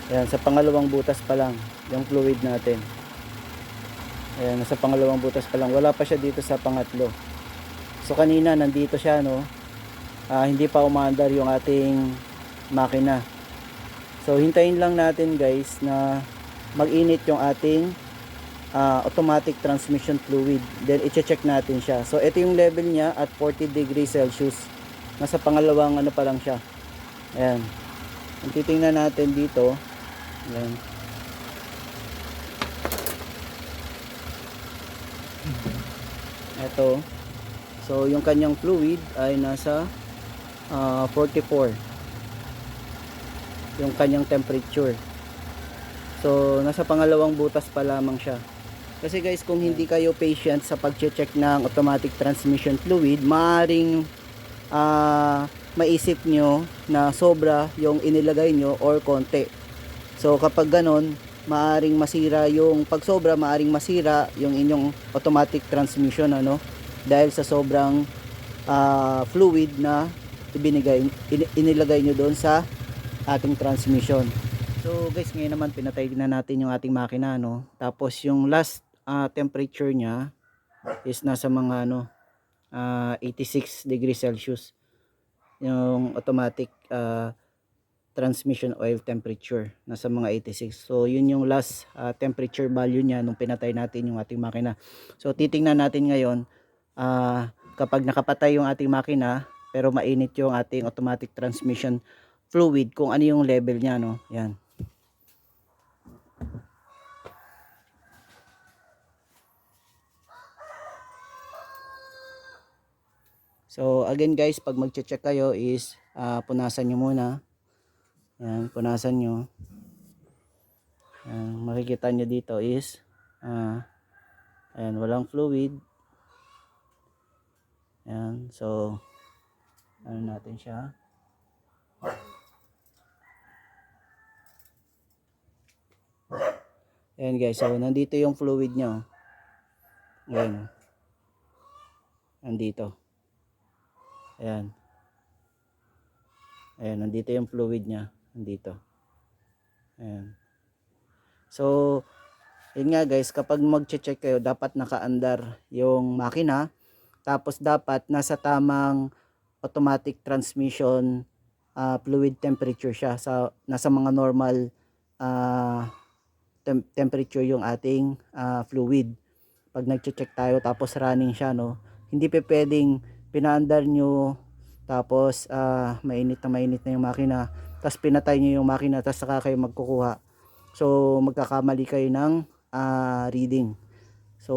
Ayan, sa pangalawang butas pa lang yung fluid natin. Ayan, nasa pangalawang butas pa lang. Wala pa siya dito sa pangatlo. So kanina nandito siya, no. Hindi pa umaandar yung ating makina. So hintayin lang natin guys na mag-init yung ating automatic transmission fluid. Then i-check natin siya. So ito yung level niya at 40 degrees Celsius. Nasa pangalawang ano pa lang siya. Ayan. Kung titingnan natin dito, ayan. Ito. So yung kanyang fluid ay nasa 44. Yung kanyang temperature. So nasa pangalawang butas pa lamang siya. Kasi guys, kung hindi kayo patient sa pag-check ng automatic transmission fluid, maaring maisip nyo na sobra yung inilagay nyo or konti. So kapag ganon, maaring masira yung pag sobra, maaring masira yung inyong automatic transmission, ano, dahil sa sobrang fluid na inilagay nyo doon sa ating transmission. So guys, ngayon naman pinatay na natin yung ating makina, no. Tapos yung last temperature nya is nasa mga 86 degrees Celsius yung automatic transmission oil temperature, nasa mga 86. So yun yung last temperature value nya nung pinatay natin yung ating makina. So titingnan natin ngayon kapag nakapatay yung ating makina pero mainit yung ating automatic transmission fluid, kung ano yung level nya, no. Yan. So again guys, pag magche-check kayo is punasan nyo muna. Yan, punasan nyo. Yan, makikita nyo dito is ayan, walang fluid. Yan, so ano natin siya. Ayan guys, so nandito yung fluid nyo. Ayan. Nandito. Ayan. Ayan, nandito yung fluid nya. Nandito. Ayan. So, yun nga guys, kapag mag-check kayo, dapat nakaandar yung makina. Tapos dapat nasa tamang automatic transmission fluid temperature siya. So, nasa mga normal temperature yung ating fluid. Pag nag-check tayo tapos running siya, no, hindi pa pwedeng pinaandar nyo tapos mainit na yung makina tapos pinatay nyo yung makina tapos saka kayo magkukuha. So magkakamali kayo ng reading. So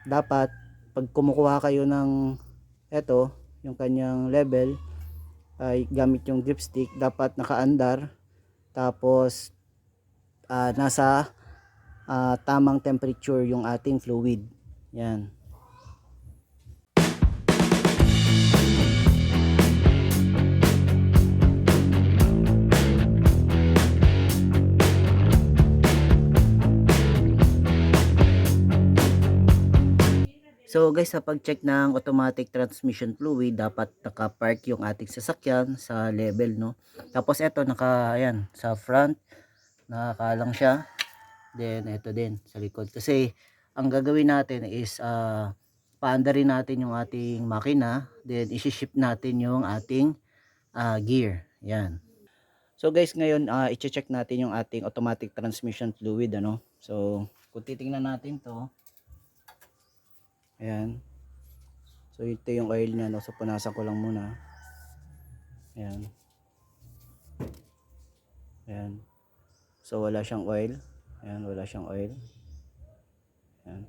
dapat pag kumukuha kayo ng eto, yung kanyang level, ay gamit yung dipstick, dapat nakaandar tapos nasa tamang temperature yung ating fluid. Yan. So guys, sa pag-check ng automatic transmission fluid, dapat naka-park yung ating sasakyan sa level, no. Tapos ito ayan, sa front nakakalang siya. Then ito din sa likod. Kasi ang gagawin natin is paandarin natin yung ating makina, then i-shift natin yung ating gear. Yan. So guys, ngayon i-check natin yung ating automatic transmission fluid, ano. So kung titingnan natin 'to, ayan. So ito yung oil niya, no. So punasan ko lang muna. Ayan. Ayan. So wala siyang oil. Ayan, wala siyang oil. Ayan.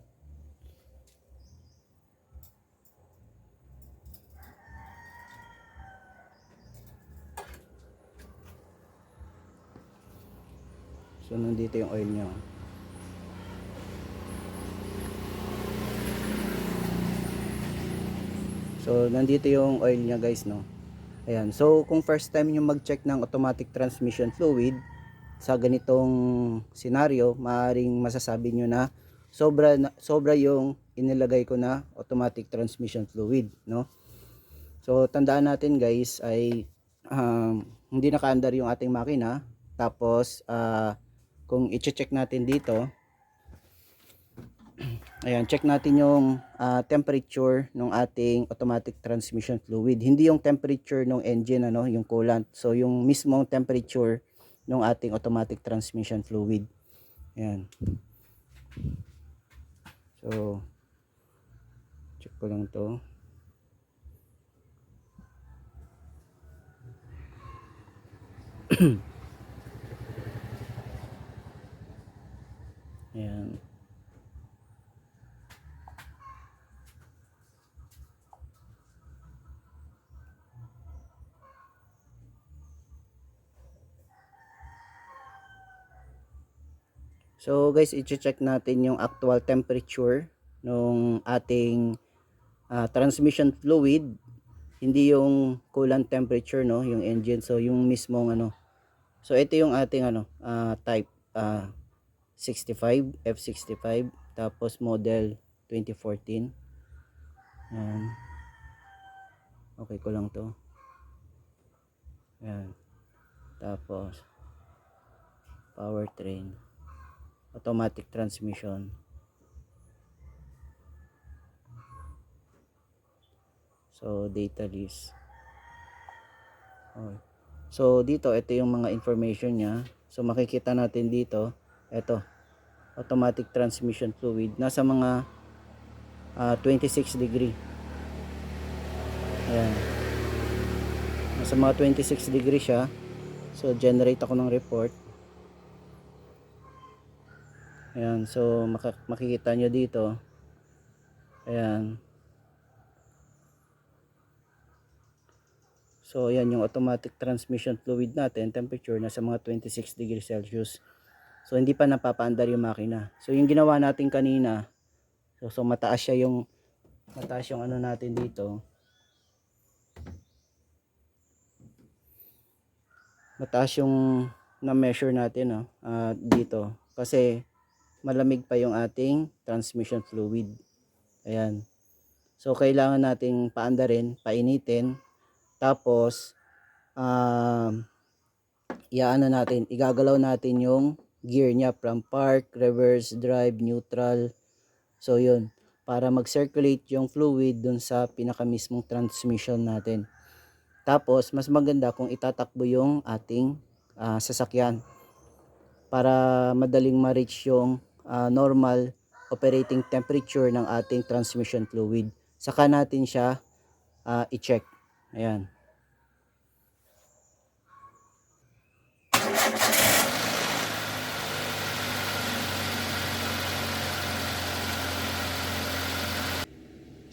So nandito yung oil niya. So nandito yung oil niya guys, no. Ayan. So kung first time nyo mag-check ng automatic transmission fluid sa ganitong scenario, maaaring masasabi nyo na sobra yung inilagay ko na automatic transmission fluid, no. So tandaan natin guys ay hindi nakaandar yung ating makina. Tapos kung i-check natin dito, ayan, check natin yung temperature ng ating automatic transmission fluid. Hindi yung temperature ng engine, ano, yung coolant. So yung mismong temperature ng ating automatic transmission fluid. Ayan. So check ko lang to. Ayan. So guys, i-check natin yung actual temperature ng ating transmission fluid, hindi yung coolant temperature, no, yung engine. So yung mismong ano. So ito yung ating ano, type 65 F65, tapos model 2014. Ayan. Okay ko lang to. Ayan. Tapos powertrain, automatic transmission. So data list. Okay. So dito, ito yung mga information niya. So makikita natin dito, ito, automatic transmission fluid, nasa mga 26 degree. Ayan. Nasa mga 26 degree siya. So generate ako ng report. Ayan, so makikita nyo dito. Ayan. So ayan yung automatic transmission fluid natin, temperature nasa mga 26 degrees Celsius. So hindi pa napapaandar yung makina. So yung ginawa natin kanina, so mataas yung ano natin dito. Mataas yung na-measure natin, no, dito kasi malamig pa yung ating transmission fluid. Ayan. So kailangan nating paandarin, painitin, tapos igagalaw natin yung gear niya from park, reverse, drive, neutral. So yun, para mag-circulate yung fluid dun sa pinakamismong transmission natin. Tapos mas maganda kung itatakbo yung ating sasakyan para madaling ma-reach yung normal operating temperature ng ating transmission fluid. Saka natin siya i-check. Ayan.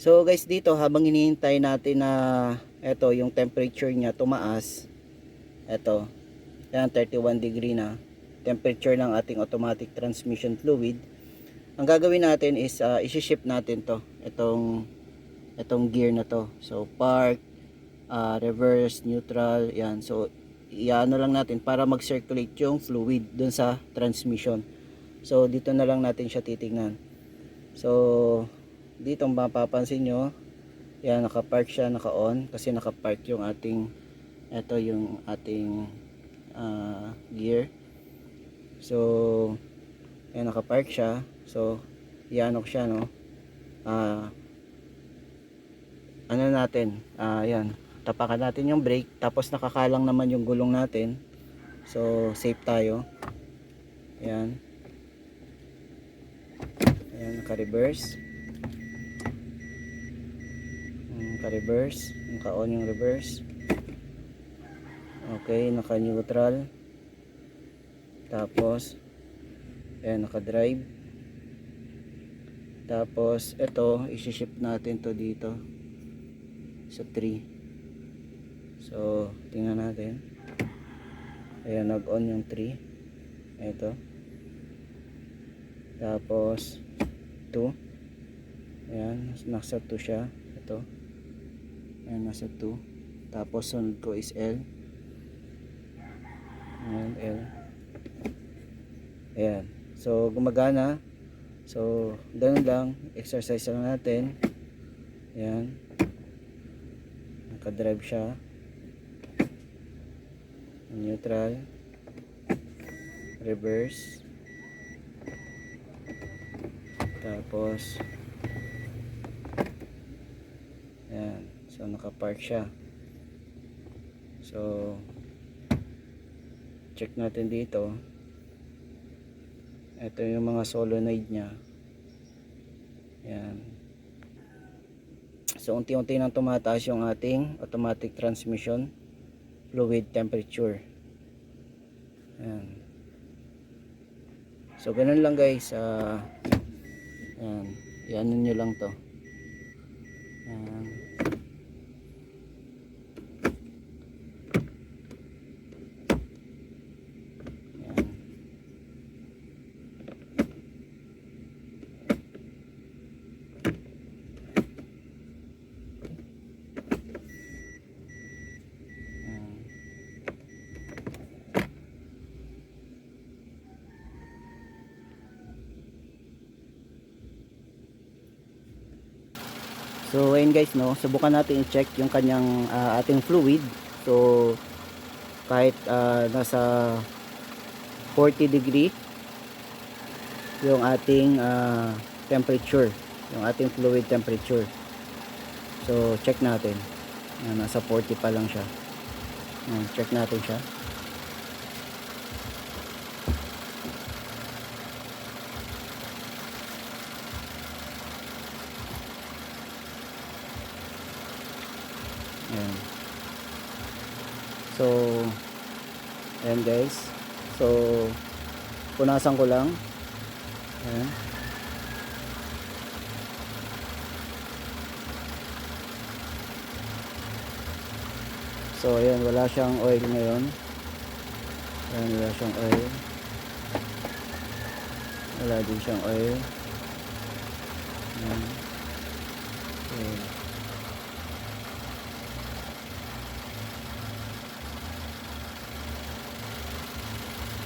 So guys, dito habang hinihintay natin na eto yung temperature niya tumaas, eto, yan 31 degree na temperature ng ating automatic transmission fluid. Ang gagawin natin is isi-shift natin to, itong gear na to. So park, reverse, neutral, yan. So iano lang natin para mag-circulate yung fluid dun sa transmission. So dito na lang natin siya titingnan. So dito mapapansin nyo, yan, naka-park siya, naka-on kasi naka-park yung ating, ito yung ating gear. So yan, naka-park siya. So iano siya, no, ano natin, yan, tapakan natin yung brake, tapos nakakalang naman yung gulong natin. So safe tayo. Yan, ayan, naka-reverse, naka-reverse, naka-on yung reverse. Okay, naka-neutral. Tapos ayan, naka-drive. Tapos ito, isi-shift natin to dito sa 3. So tingnan natin. Ayan, nag-on yung 3. Ito. Tapos 2. Ayan, nasa 2 siya. Ito. Ayan, nasa 2. Tapos sunod ko is L. Ayan, L. Ayan. So gumagana. So ganun lang, exercise lang natin. Ayan. Naka-drive siya. Neutral. reverse, tapos ayan, so nakapark siya. So check natin dito, ito yung mga solenoid nya. Ayan, so unti-unti nang tumataas yung ating automatic transmission fluid temperature. Ayan. So ganun lang guys, ayan, i-ano nyo lang to. Ayan. Ayan. Ayan. So ayun guys, no, subukan natin i-check yung kanyang ating fluid. So kahit nasa 40 degree yung ating temperature, yung ating fluid temperature. So check natin. Nasa 40 pa lang siya. Check natin siya. Ayan. So ayan guys, so punasan ko lang. Ayan. So ayan, wala siyang oil ngayon. Ayan, wala siyang oil. Wala din siyang oil. Ayan. Okay.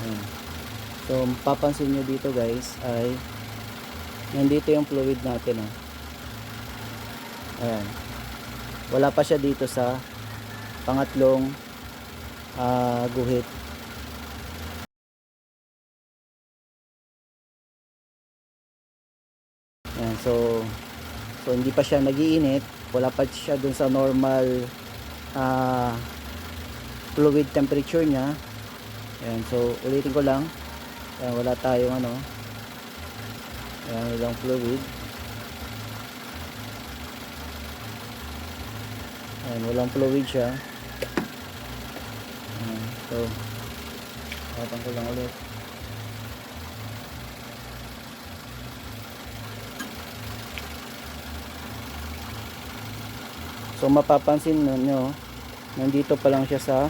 Ayan. So papansin nyo dito guys ay nandito yung fluid natin. Ayan. Wala pa siya dito sa pangatlong guhit. Ayan, so hindi pa siya nagiinit, wala pa siya dun sa normal fluid temperature nya. Ayan, so ulitin ko lang. Ayan, wala tayong ano. Ayan, walang fluid. Ayan, walang fluid siya. Ayan, so tatang ko lang ulit. So mapapansin nyo, nandito pa lang siya sa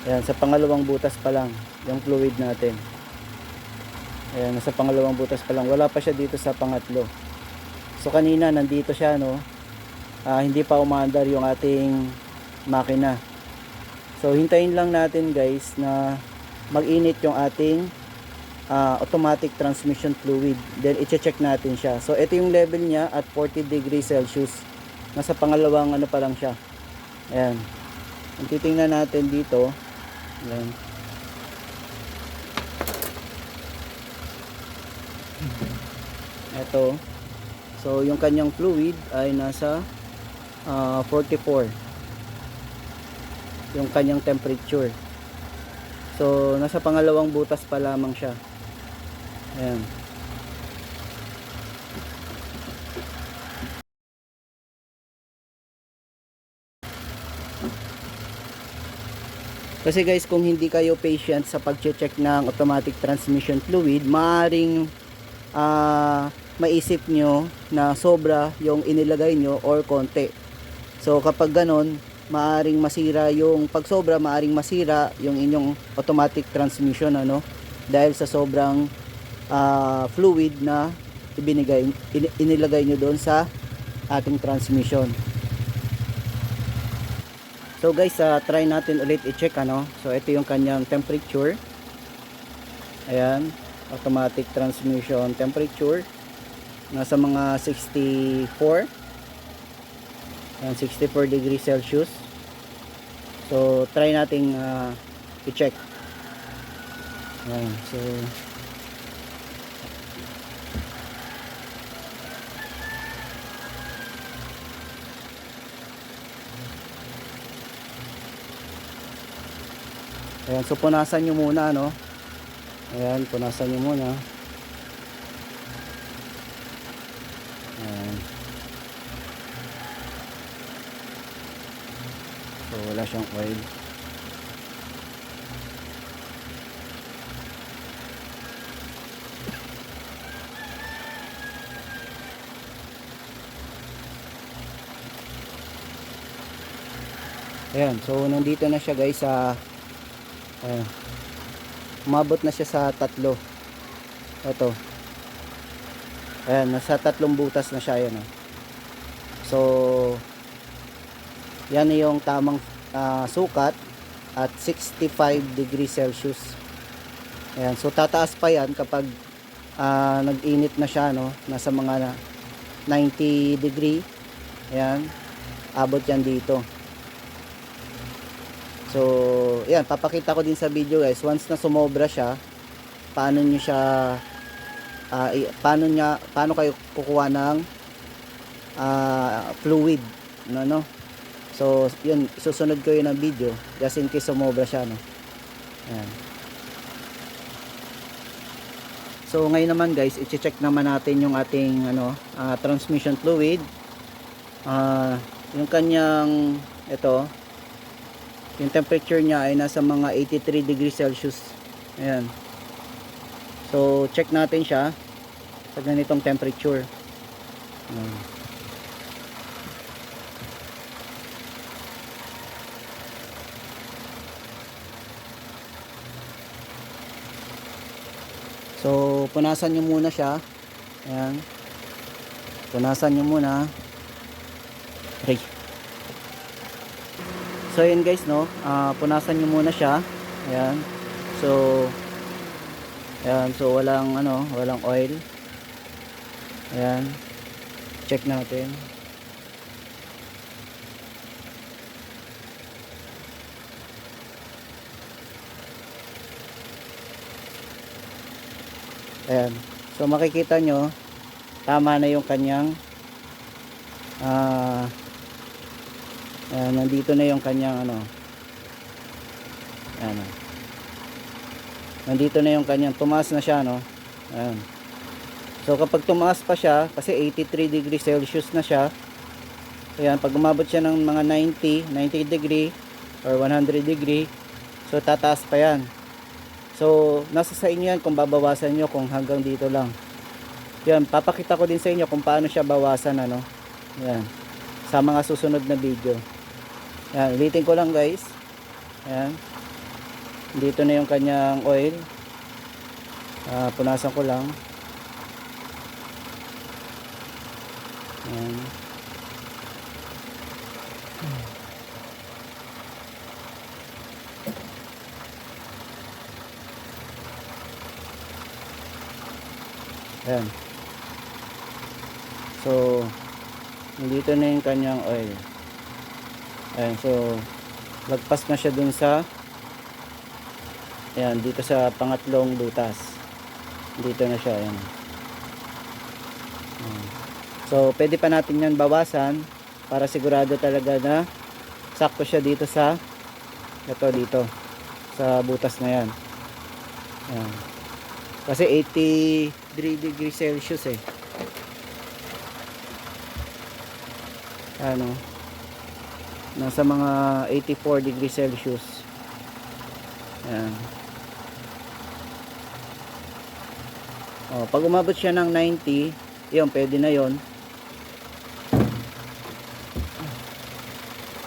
ayan, sa pangalawang butas pa lang yung fluid natin. Ayan, nasa pangalawang butas pa lang, wala pa siya dito sa pangatlo. So kanina nandito siya, no, hindi pa umaandar yung ating makina. So hintayin lang natin guys na mag-init yung ating automatic transmission fluid, then i-check natin siya. So ito yung level niya at 40 degrees Celsius. Nasa pangalawang ano pa lang siya. Ayan, ang titingnan natin dito. Ayan. Ito, so yung kanyang fluid ay nasa 44 yung kanyang temperature. So nasa pangalawang butas pa lamang siya. Ayan. Kasi guys, kung hindi kayo patient sa pag-check ng automatic transmission fluid, maaring maisip nyo na sobra yung inilagay nyo or konti. So kapag ganon, maaring masira yung pag sobra, maaring masira yung inyong automatic transmission, ano, dahil sa sobrang fluid na inilagay nyo doon sa ating transmission. So guys, try natin ulit i-check, ano. So ito yung kanyang temperature. Ayan, automatic transmission temperature nasa mga 64. Ayan, 64 degrees Celsius. So try nating i-check. Ayan, so ayan, so punasan nyo muna, no? Ayan, punasan nyo muna. Ayan. So wala siyang oil. Ayan, so nandito na siya guys sa umabot na siya sa 3. Ito. Ayan, nasa 3 butas na siya. Ayan, oh. So yan yung tamang sukat at 65 degrees Celsius. Ayan, so tataas pa yan kapag nag-init na siya, no? Nasa mga 90 degree. Ayan, abot yan dito. So ayan, papakita ko din sa video guys, once na sumobra siya, paano nyo siya paano kayo kukuha ng fluid, no? So yun, susunod ko yun ng video just in case sumobra siya, no? Ayan. So ngayon naman guys, i-check naman natin yung ating transmission fluid. Yung kanyang ito, yung temperature niya ay nasa mga 83 degrees Celsius. Ayan. So check natin siya sa ganitong temperature. Ayan. So punasan nyo muna siya. Ayan. Punasan nyo muna. Okay. So yun guys, no, punasan nyo muna siya. Ayan. So ayan, so walang walang oil. Ayan. Check natin. Ayan. So makikita nyo, tama na yung kanyang nandito na yung kanyang nandito na yung kanyang, tumaas na siya, no? Ayan. So kapag tumaas pa siya, kasi 83 degrees Celsius na siya, ayan, pag umabot siya ng mga 90 degree or 100 degree, so tataas pa yan. So nasa sa inyo yan kung babawasan nyo, kung hanggang dito lang. Yan, papakita ko din sa inyo kung paano siya bawasan, yan, sa mga susunod na video. Yan, ulitin ko lang guys. Ayan. Dito na yung kanyang oil. Punasan ko lang. Ayan. Ayan. So dito na yung kanyang oil. Ayan, so lagpas na siya dun sa ayan, dito sa pangatlong butas. Dito na siya, ayan. Ayan. So pwede pa natin yan bawasan para sigurado talaga na sakto siya dito sa dito sa butas na yan. Ayan. Kasi 83 degrees Celsius nasa mga 84 degrees Celsius. Ayan. Pag umabot siya ng 90, yun, pwede na yun.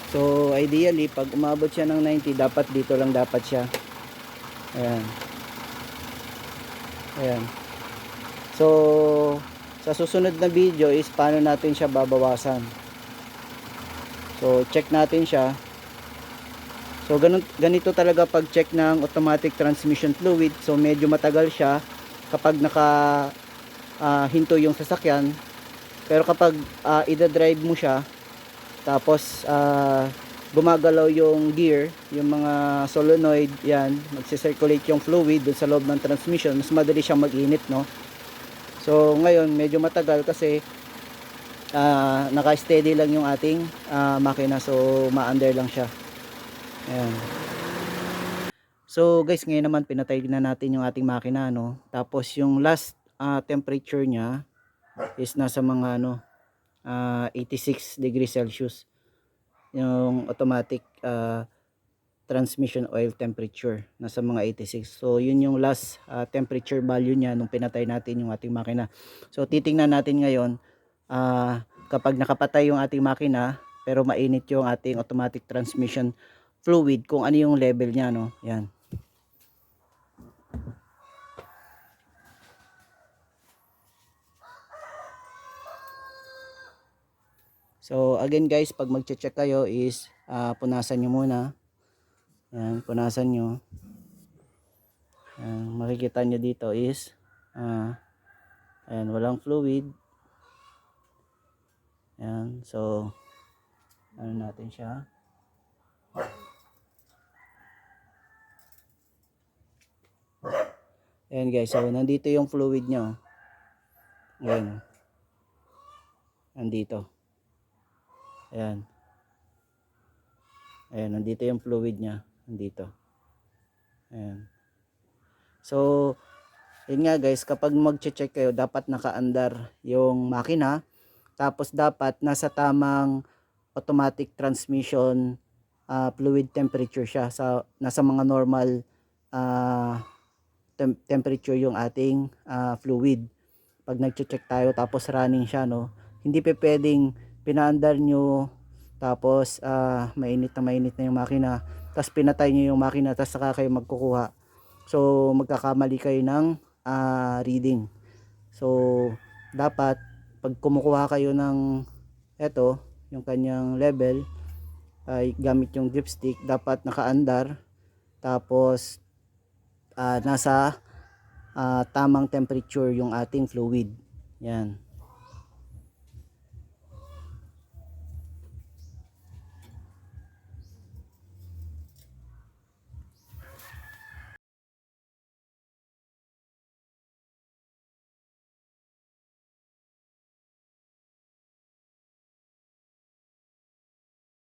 So ideally pag umabot siya ng 90, dapat dito lang dapat siya. Ayan. Ayan. So sa susunod na video is paano natin siya babawasan. So check natin siya. So ganito talaga pag check ng automatic transmission fluid. So medyo matagal siya kapag naka hinto yung sasakyan. Pero kapag ida-drive mo siya, tapos gumagalaw yung gear, yung mga solenoid, yan, magsi-circulate yung fluid dun sa loob ng transmission, mas madali siyang mag-init, no? So ngayon medyo matagal kasi naka-steady lang yung ating makina, so ma-under lang siya. Ayan. So guys, ngayon naman pinatay na natin yung ating makina, no? Tapos yung last temperature niya is nasa mga 86 degrees Celsius. Yung automatic transmission oil temperature nasa mga 86. So yun yung last temperature value niya nung pinatay natin yung ating makina. So titingnan natin ngayon kapag nakapatay yung ating makina pero mainit yung ating automatic transmission fluid, kung ano yung level niya, no? Yan. So again guys, pag magche-check kayo is punasan nyo muna. Yan, punasan nyo. Yan, makikita nyo dito is ayan, walang fluid. Yan, so ano natin siya. Ayan guys, so nandito yung fluid nyo. Ayan. Nandito. Ayan. Ayan, nandito yung fluid niya. Nandito. Ayan. So, yun nga guys, kapag mag-check kayo, dapat naka-andar yung makina. Tapos dapat nasa tamang automatic transmission fluid temperature siya. Nasa mga normal temperature yung ating fluid. Pag nag-check tayo tapos running siya, no, hindi pa pwedeng pinaandar nyo tapos mainit na yung makina tapos pinatay nyo yung makina tapos saka kayo magkukuha. So magkakamali kayo ng reading. So dapat pag kumukuha kayo ng eto, yung kanyang level ay gamit yung dipstick, dapat nakaandar tapos nasa tamang temperature yung ating fluid. Yan.